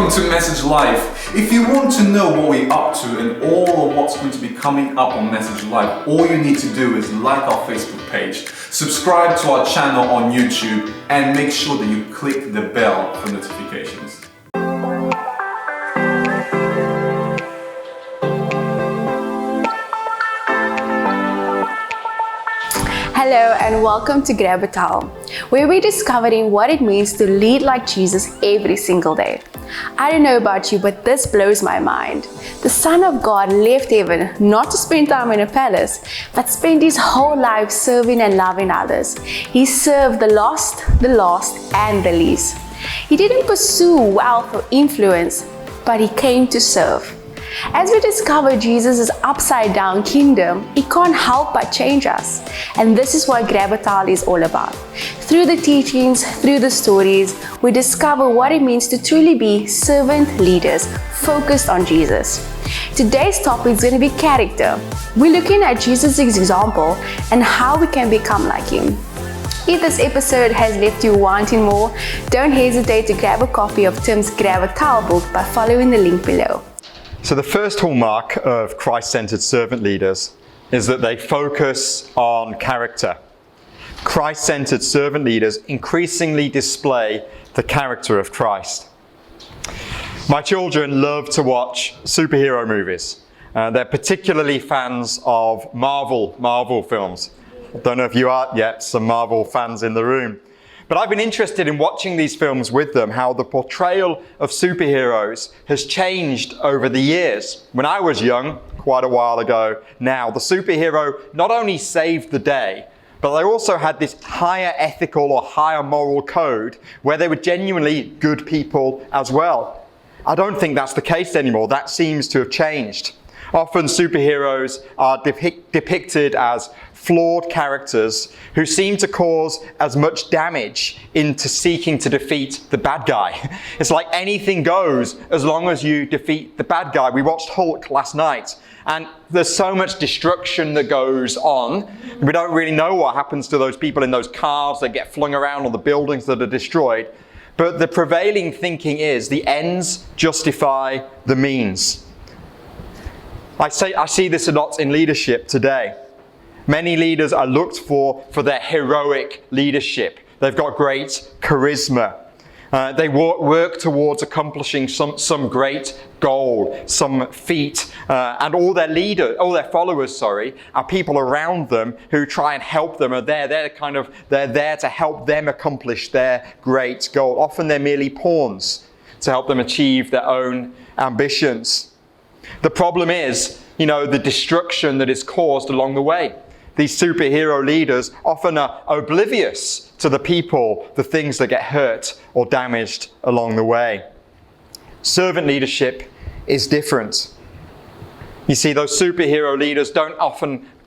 Welcome to Message Live. If you want to know what we're up to and all of what's going to be coming up on Message Live, all you need to do is like our Facebook page, subscribe to our channel on YouTube, and make sure that you click the bell for notifications. Hello and welcome to Grab a Towel, where we're discovering what it means to lead like Jesus every single day. I don't know about you, but this blows my mind. The Son of God left heaven not to spend time in a palace, but spent his whole life serving and loving others. He served the lost, and the least. He didn't pursue wealth or influence, but he came to serve. As we discover Jesus' upside-down kingdom, it can't help but change us. And this is what Grab a Towel is all about. Through the teachings, through the stories, we discover what it means to truly be servant leaders focused on Jesus. Today's topic is going to be character. We're looking at Jesus' example and how we can become like him. If this episode has left you wanting more, don't hesitate to grab a copy of Tim's Grab a Towel book by following the link below. So the first hallmark of Christ-centered servant leaders is that they focus on character. Christ-centered servant leaders increasingly display the character of Christ. My children love to watch superhero movies. They're particularly fans of Marvel films. I don't know if you are yet some Marvel fans in the room. But I've been interested in watching these films with them, how the portrayal of superheroes has changed over the years. When I was young, quite a while ago now, the superhero not only saved the day, but they also had this higher ethical or higher moral code where they were genuinely good people as well. I don't think that's the case anymore. That seems to have changed. Often superheroes are depicted as flawed characters who seem to cause as much damage into seeking to defeat the bad guy. It's like anything goes as long as you defeat the bad guy. We watched Hulk last night, and there's so much destruction that goes on. We don't really know what happens to those people in those cars that get flung around, or the buildings that are destroyed. But the prevailing thinking is the ends justify the means. I see this a lot in leadership today. Many leaders are looked for their heroic leadership. They've got great charisma. They work towards accomplishing some great goal, some feat, and all their followers, are people around them who try and help them. They're there to help them accomplish their great goal. Often they're merely pawns to help them achieve their own ambitions. The problem is, the destruction that is caused along the way. These superhero leaders often are oblivious to the people, the things that get hurt or damaged along the way. Servant leadership is different. You see, those superhero leaders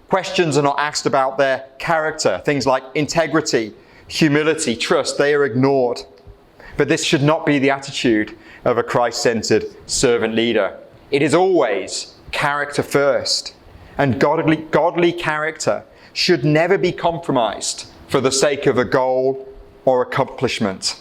questions are not asked about their character. Things like integrity, humility, trust, they are ignored. But this should not be the attitude of a Christ-centered servant leader. It is always character first. And godly character should never be compromised for the sake of a goal or accomplishment.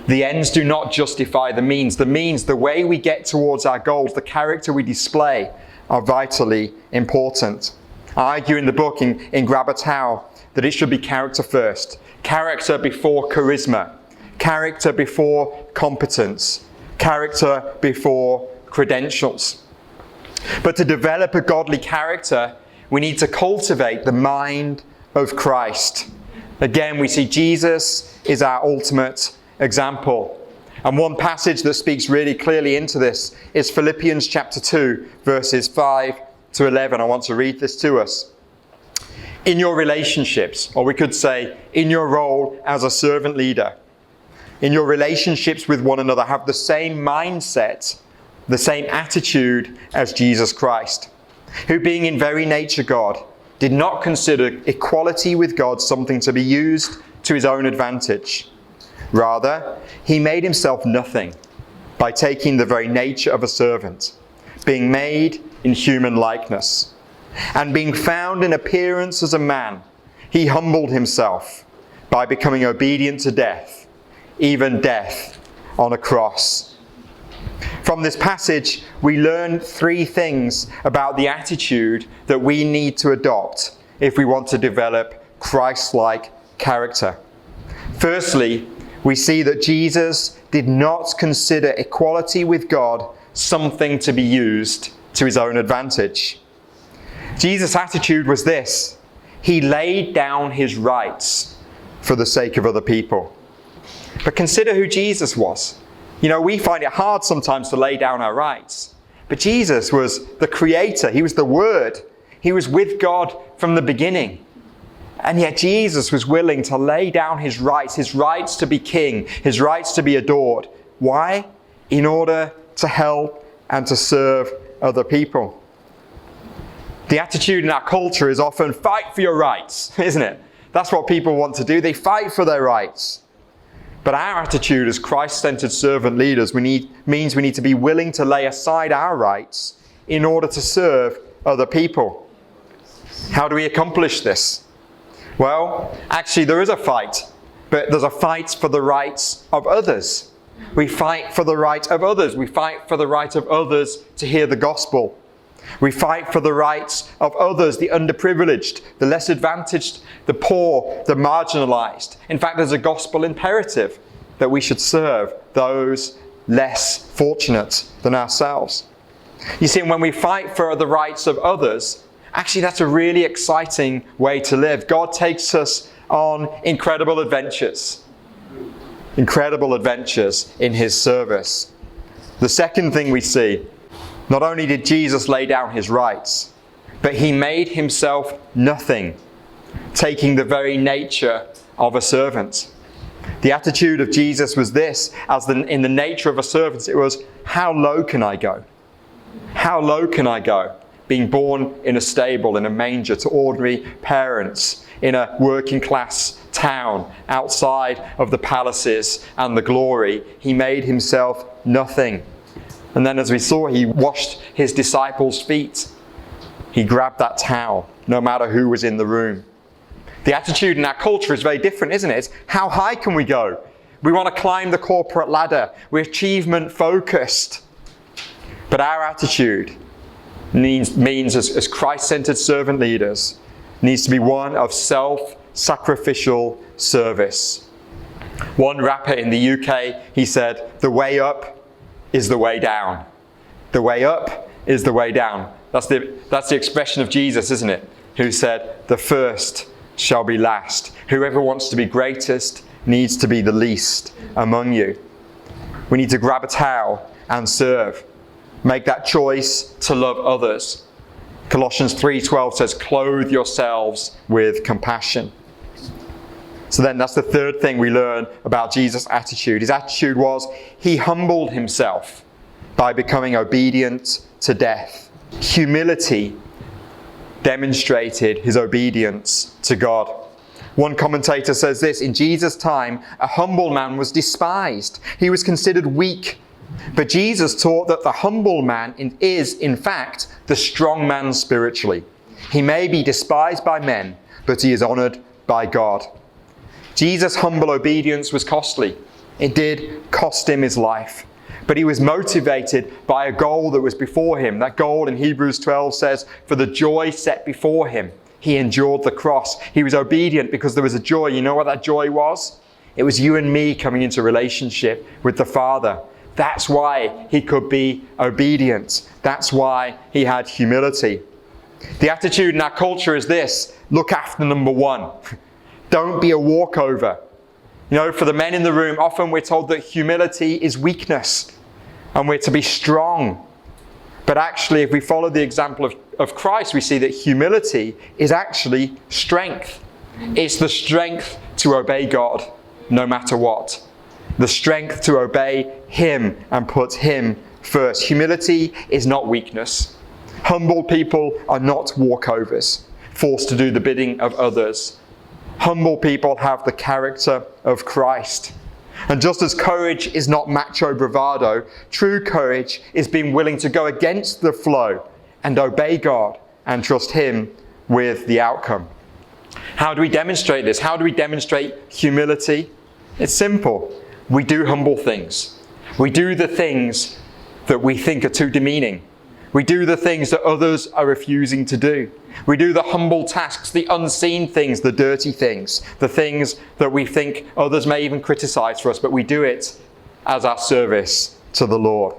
The ends do not justify the means. The way we get towards our goals, the character we display, are vitally important. I argue in the book, in Grab a Towel, that it should be character first. Character before charisma. Character before competence. Character before credentials. But to develop a godly character, we need to cultivate the mind of Christ. Again, we see Jesus is our ultimate example. And one passage that speaks really clearly into this is Philippians chapter 2, verses 5 to 11. I want to read this to us. In your relationships, or we could say, in your role as a servant leader, in your relationships with one another, have the same mindset, the same attitude as Jesus Christ, who being in very nature God, did not consider equality with God something to be used to his own advantage. Rather, he made himself nothing by taking the very nature of a servant, being made in human likeness. And being found in appearance as a man, he humbled himself by becoming obedient to death, even death on a cross. From this passage, we learn three things about the attitude that we need to adopt if we want to develop Christ-like character. Firstly, we see that Jesus did not consider equality with God something to be used to his own advantage. Jesus' attitude was this: he laid down his rights for the sake of other people. But consider who Jesus was. You know, we find it hard sometimes to lay down our rights. But Jesus was the Creator. He was the Word. He was with God from the beginning. And yet Jesus was willing to lay down his rights to be king, his rights to be adored. Why? In order to help and to serve other people. The attitude in our culture is often fight for your rights, isn't it? That's what people want to do. They fight for their rights. But our attitude as Christ-centered servant leaders means we need to be willing to lay aside our rights in order to serve other people. How do we accomplish this? Well, actually there is a fight, but there's a fight for the rights of others. We fight for the right of others. We fight for the right of others to hear the gospel. We fight for the rights of others, the underprivileged, the less advantaged, the poor, the marginalized. In fact, there's a gospel imperative that we should serve those less fortunate than ourselves. You see, when we fight for the rights of others, actually that's a really exciting way to live. God takes us on incredible adventures in his service. The second thing we see, not only did Jesus lay down his rights, but he made himself nothing, taking the very nature of a servant. The attitude of Jesus was this: in the nature of a servant, it was, how low can I go? How low can I go? Being born in a stable, in a manger, to ordinary parents, in a working class town, outside of the palaces and the glory, he made himself nothing. And then, as we saw, he washed his disciples' feet. He grabbed that towel, no matter who was in the room. The attitude in our culture is very different, isn't it? It's how high can we go? We want to climb the corporate ladder. We're achievement focused. But our attitude means as Christ-centered servant leaders, needs to be one of self-sacrificial service. One rapper in the UK, he said, the way up is the way down. The way up is the way down. That's the expression of Jesus, isn't it? Who said, the first shall be last. Whoever wants to be greatest needs to be the least among you. We need to grab a towel and serve. Make that choice to love others. Colossians 3:12 says, clothe yourselves with compassion. So then that's the third thing we learn about Jesus' attitude. His attitude was, he humbled himself by becoming obedient to death. Humility demonstrated his obedience to God. One commentator says this: in Jesus' time, a humble man was despised. He was considered weak. But Jesus taught that the humble man is, in fact, the strong man spiritually. He may be despised by men, but he is honored by God. Jesus' humble obedience was costly. It did cost him his life. But he was motivated by a goal that was before him. That goal in Hebrews 12 says, for the joy set before him, he endured the cross. He was obedient because there was a joy. You know what that joy was? It was you and me coming into relationship with the Father. That's why he could be obedient. That's why he had humility. The attitude in our culture is this: look after number one. Don't be a walkover. You know, for the men in the room, often we're told that humility is weakness and we're to be strong. But actually, if we follow the example of Christ, we see that humility is actually strength. It's the strength to obey God no matter what. The strength to obey him and put him first. Humility is not weakness. Humble people are not walkovers, forced to do the bidding of others. Humble people have the character of Christ. And just as courage is not macho bravado, true courage is being willing to go against the flow and obey God and trust him with the outcome. How do we demonstrate this? How do we demonstrate humility? It's simple. We do humble things. We do the things that we think are too demeaning. We do the things that others are refusing to do. We do the humble tasks, the unseen things, the dirty things, the things that we think others may even criticize for us, but we do it as our service to the Lord.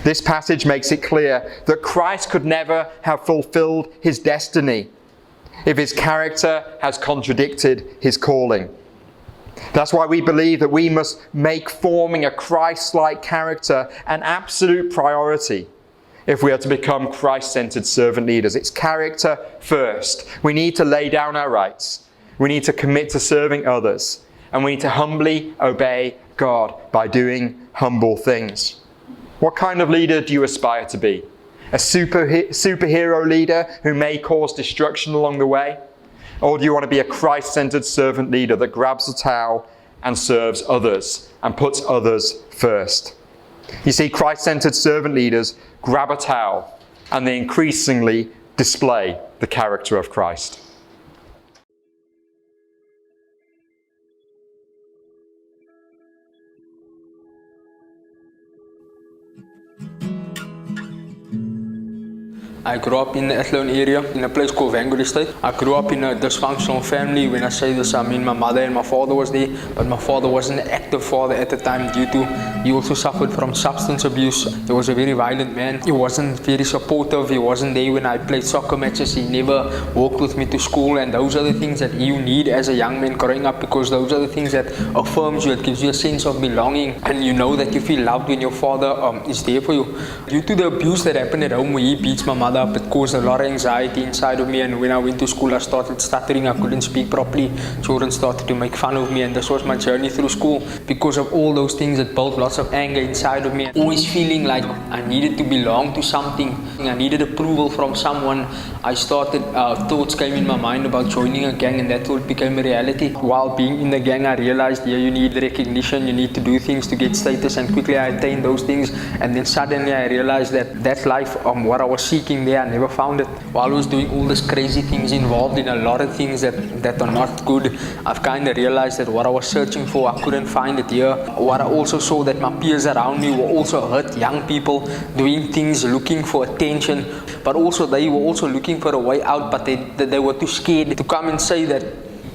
This passage makes it clear that Christ could never have fulfilled his destiny if his character has contradicted his calling. That's why we believe that we must make forming a Christ-like character an absolute priority if we are to become Christ-centered servant leaders. It's character first. We need to lay down our rights. We need to commit to serving others. And we need to humbly obey God by doing humble things. What kind of leader do you aspire to be? A superhero leader who may cause destruction along the way? Or do you want to be a Christ-centered servant leader that grabs a towel and serves others and puts others first? You see, Christ-centered servant leaders grab a towel and they increasingly display the character of Christ. I grew up in the Athlone area, in a place called Vanguard Estate. I grew up in a dysfunctional family. When I say this, I mean my mother and my father was there, but my father wasn't an active father at the time due to he also suffered from substance abuse. He was a very violent man. He wasn't very supportive. He wasn't there when I played soccer matches. He never walked with me to school, and those are the things that you need as a young man growing up, because those are the things that affirms you. It gives you a sense of belonging, and you know that you feel loved when your father is there for you. Due to the abuse that happened at home where he beats my mother up, it caused a lot of anxiety inside of me, and when I went to school I started stuttering. I couldn't speak properly. Children started to make fun of me, and this was my journey through school. Because of all those things, it built lots of anger inside of me, always feeling like I needed to belong to something. I needed approval from someone. I started, thoughts came in my mind about joining a gang, and that thought became a reality. While being in the gang, I realized, yeah, you need recognition, you need to do things to get status, and quickly I attained those things. And then suddenly I realized that that life, what I was seeking there, I never found it. While I was doing all these crazy things, involved in a lot of things that are not good, I've kind of realized that what I was searching for, I couldn't find it here. What I also saw, that my peers around me were also hurt young people doing things, looking for attention, but also they were also looking for a way out, but they were too scared to come and say that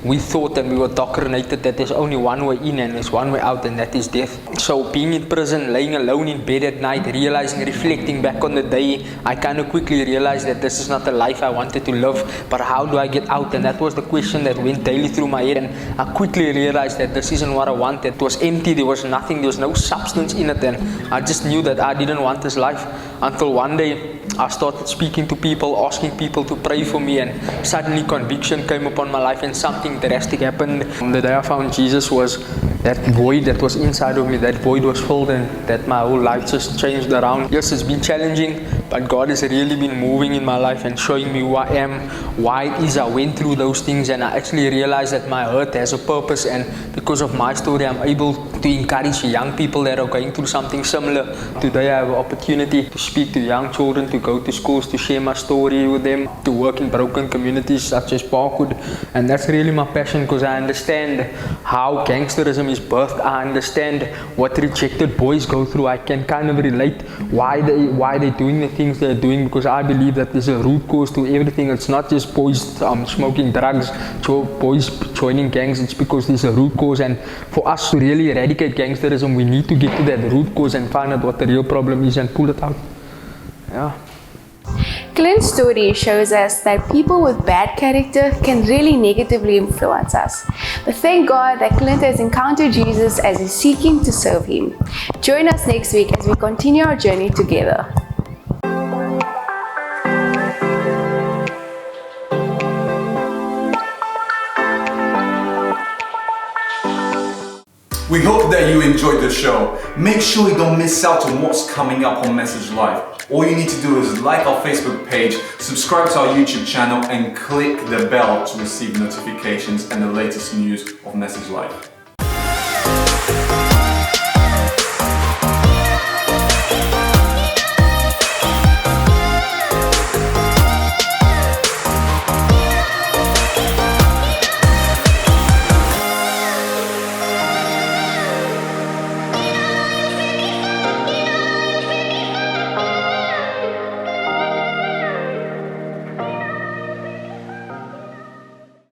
we thought and we were indoctrinated that there's only one way in and there's one way out, and that is death. So being in prison, laying alone in bed at night, realizing, reflecting back on the day, I kind of quickly realized that this is not the life I wanted to live, but how do I get out? And that was the question that went daily through my head, and I quickly realized that this isn't what I wanted. It was empty, there was nothing, there was no substance in it, and I just knew that I didn't want this life, until one day I started speaking to people, asking people to pray for me, and suddenly conviction came upon my life and something drastic happened. The day I found Jesus was that void that was inside of me, that void was filled, and that my whole life just changed around. Yes, it's been challenging, but God has really been moving in my life and showing me who I am, why it is I went through those things, and I actually realized that my hurt has a purpose, and because of my story I'm able to encourage young people that are going through something similar. Today I have an opportunity to speak to young children, to go to schools, to share my story with them, to work in broken communities such as Parkwood, and that's really my passion, because I understand how gangsterism is birthed. I understand what rejected boys go through. I can kind of relate why they're doing the things they're doing, because I believe that there's a root cause to everything. It's not just boys smoking drugs, boys joining gangs. It's because there's a root cause, and for us to really eradicate gangsterism, we need to get to that root cause and find out what the real problem is and pull it out. Yeah. Clint's story shows us that people with bad character can really negatively influence us. But thank God that Clint has encountered Jesus as he's seeking to serve him. Join us next week as we continue our journey together. We hope that you enjoyed the show. Make sure you don't miss out on what's coming up on Message Live. All you need to do is like our Facebook page, subscribe to our YouTube channel, and click the bell to receive notifications and the latest news of Message Live.